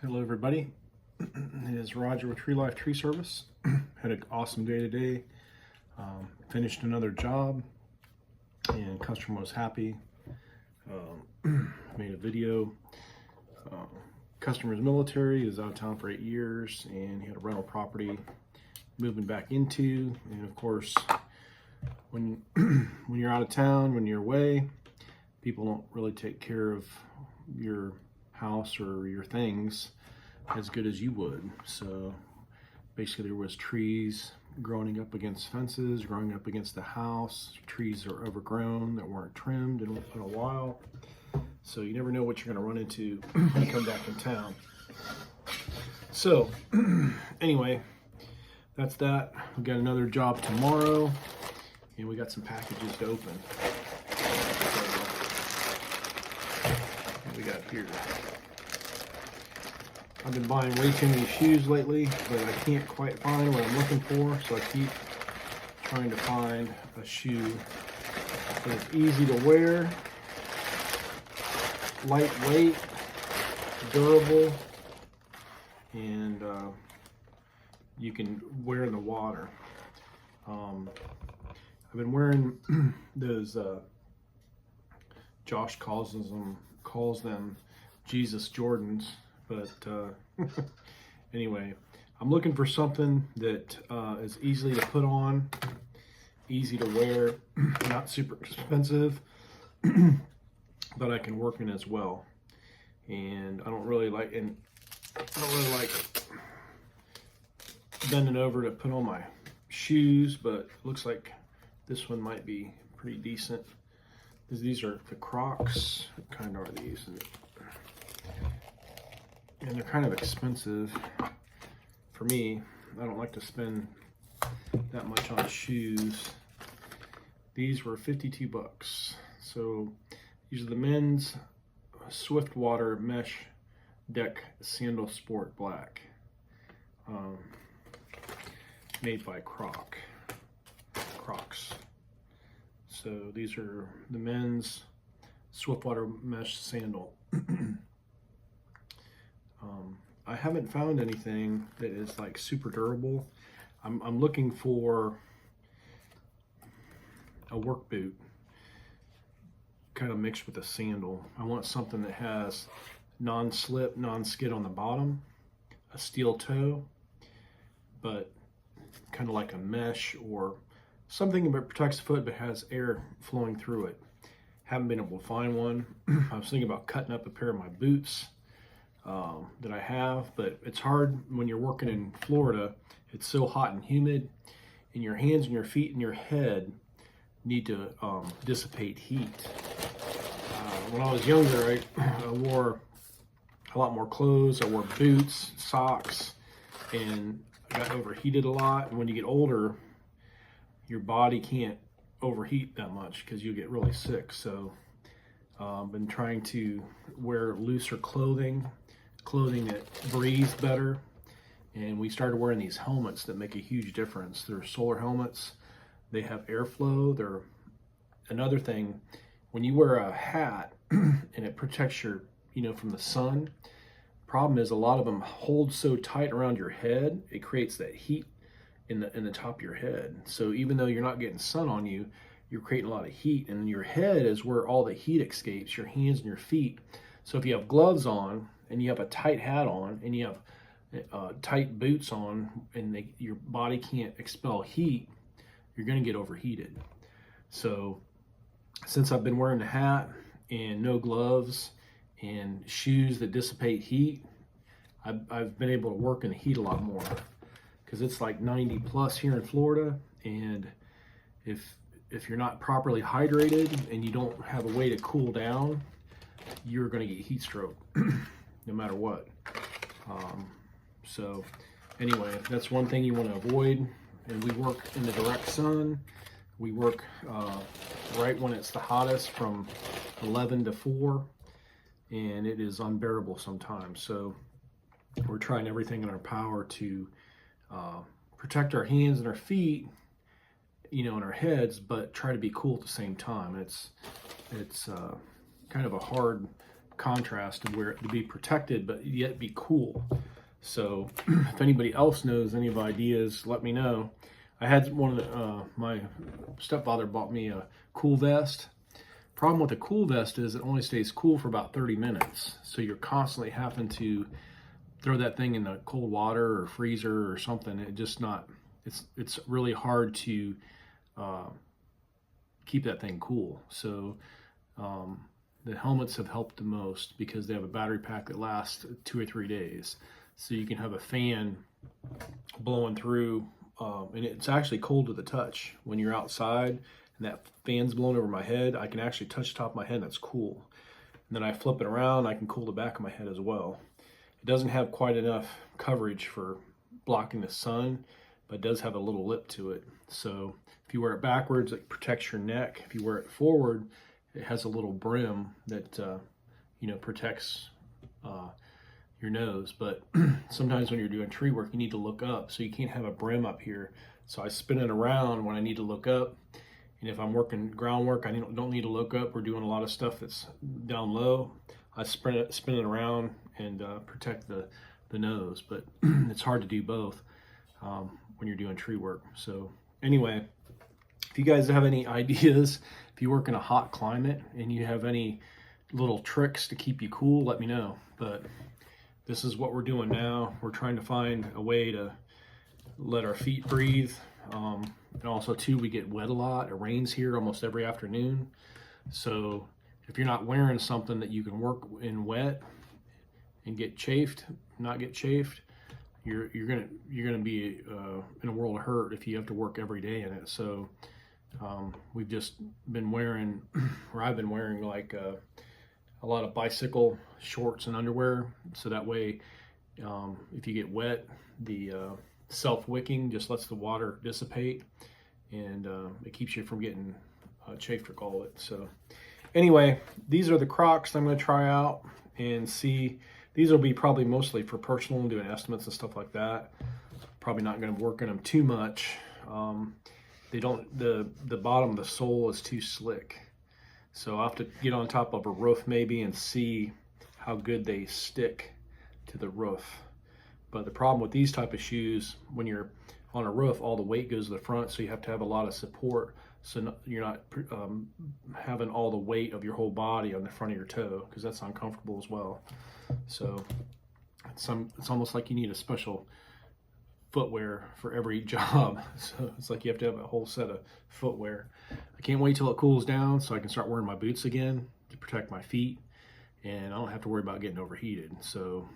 Hello everybody, it is Roger with Tree Life Tree Service. Had an awesome day today. Finished another job and customer was happy. Made a video. Customer's military, is out of town for 8 years and he had a rental property moving back into, and of course when when you're out of town, when you're away, people don't really take care of your house or your things as good as you would. So basically there was trees growing up against fences, growing up against the house. Trees are overgrown that weren't trimmed in a while. So you never know what you're going to run into when you come back in town. So anyway, that's that. We got another job tomorrow and we got some packages to open. What we got here? I've been buying way too many shoes lately, but I can't quite find what I'm looking for, so I keep trying to find a shoe that is easy to wear, lightweight, durable, and you can wear in the water. I've been wearing those, Josh calls them Jesus Jordans. But anyway, I'm looking for something that is easily to put on, easy to wear, not super expensive, but I can work in as well. And I don't really like bending over to put on my shoes, but it looks like this one might be pretty decent. These are the CROC'S. What kind are these? And they're kind of expensive for me. I don't like to spend that much on shoes. These were 52 bucks. So these are the men's Swiftwater Mesh Deck Sandal Sport Black, made by CROC'S. So these are the men's Swiftwater Mesh Sandal. I haven't found anything that is like super durable. I'm looking for a work boot, kind of mixed with a sandal. I want something that has non-slip, non-skid on the bottom, a steel toe, but kind of like a mesh or something that protects the foot but has air flowing through it. Haven't been able to find one. I was thinking about cutting up a pair of my boots that I have, but it's hard when you're working in Florida. It's so hot and humid, and your hands and your feet and your head need to dissipate heat. When I was younger, I wore a lot more clothes. I wore boots, socks, and I got overheated a lot. And when you get older, your body can't overheat that much because you get really sick. So I've been trying to wear looser clothing that breathes better, and we started wearing these helmets that make a huge difference. They're solar helmets. They have airflow. They're another thing. When you wear a hat and it protects your, from the sun, problem is a lot of them hold so tight around your head, it creates that heat in the top of your head. So even though you're not getting sun on you, you're creating a lot of heat, and your head is where all the heat escapes, your hands and your feet. So if you have gloves on and you have a tight hat on and you have tight boots on, and your body can't expel heat, you're going to get overheated. So since I've been wearing the hat and no gloves and shoes that dissipate heat, I've been able to work in the heat a lot more, because it's like 90 plus here in Florida, and if you're not properly hydrated and you don't have a way to cool down, you're going to get heat stroke no matter what. So anyway, that's one thing you want to avoid. And we work in the direct sun. We work right when it's the hottest, from 11 to 4, and it is unbearable sometimes. So we're trying everything in our power to protect our hands and our feet, and our heads, but try to be cool at the same time. It's kind of a hard contrast to where to be protected but yet be cool. So if anybody else knows any of ideas, let me know. I had one of the, my stepfather bought me a cool vest. Problem with a cool vest is it only stays cool for about 30 minutes. So you're constantly having to throw that thing in the cold water or freezer or something. It just not, it's really hard to keep that thing cool. So the helmets have helped the most because they have a battery pack that lasts 2 or 3 days. So you can have a fan blowing through, and it's actually cold to the touch. When you're outside and that fan's blowing over my head, I can actually touch the top of my head and that's cool. And then I flip it around, I can cool the back of my head as well. It doesn't have quite enough coverage for blocking the sun, but it does have a little lip to it. So if you wear it backwards, it protects your neck. If you wear it forward, it has a little brim that protects your nose. But sometimes when you're doing tree work, you need to look up, so you can't have a brim up here. So I spin it around when I need to look up. And if I'm working groundwork, I don't need to look up. We're doing a lot of stuff that's down low. I spin it around and protect the nose. But it's hard to do both when you're doing tree work. So anyway, if you guys have any ideas, if you work in a hot climate and you have any little tricks to keep you cool, let me know. But this is what we're doing now. We're trying to find a way to let our feet breathe. And also too, we get wet a lot. It rains here almost every afternoon. So if you're not wearing something that you can work in wet and not get chafed, you're gonna be in a world of hurt if you have to work every day in it. So we've just been wearing, or I've been wearing like a lot of bicycle shorts and underwear, so that way if you get wet, the Self-Wicking just lets the water dissipate, and it keeps you from getting chafed, or call it. So anyway, these are the Crocs I'm going to try out and see. These will be probably mostly for personal and doing estimates and stuff like that. Probably not going to work in them too much. The bottom of the sole is too slick. So I'll have to get on top of a roof maybe and see how good they stick to the roof. But the problem with these type of shoes, when you're on a roof, all the weight goes to the front, so you have to have a lot of support, so you're not having all the weight of your whole body on the front of your toe, because that's uncomfortable as well. So it's almost like you need a special footwear for every job. So it's like you have to have a whole set of footwear. I can't wait till it cools down so I can start wearing my boots again to protect my feet, and I don't have to worry about getting overheated. So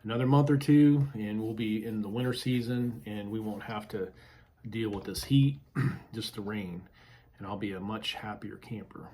another month or two and we'll be in the winter season, and we won't have to deal with this heat, just the rain, and I'll be a much happier camper.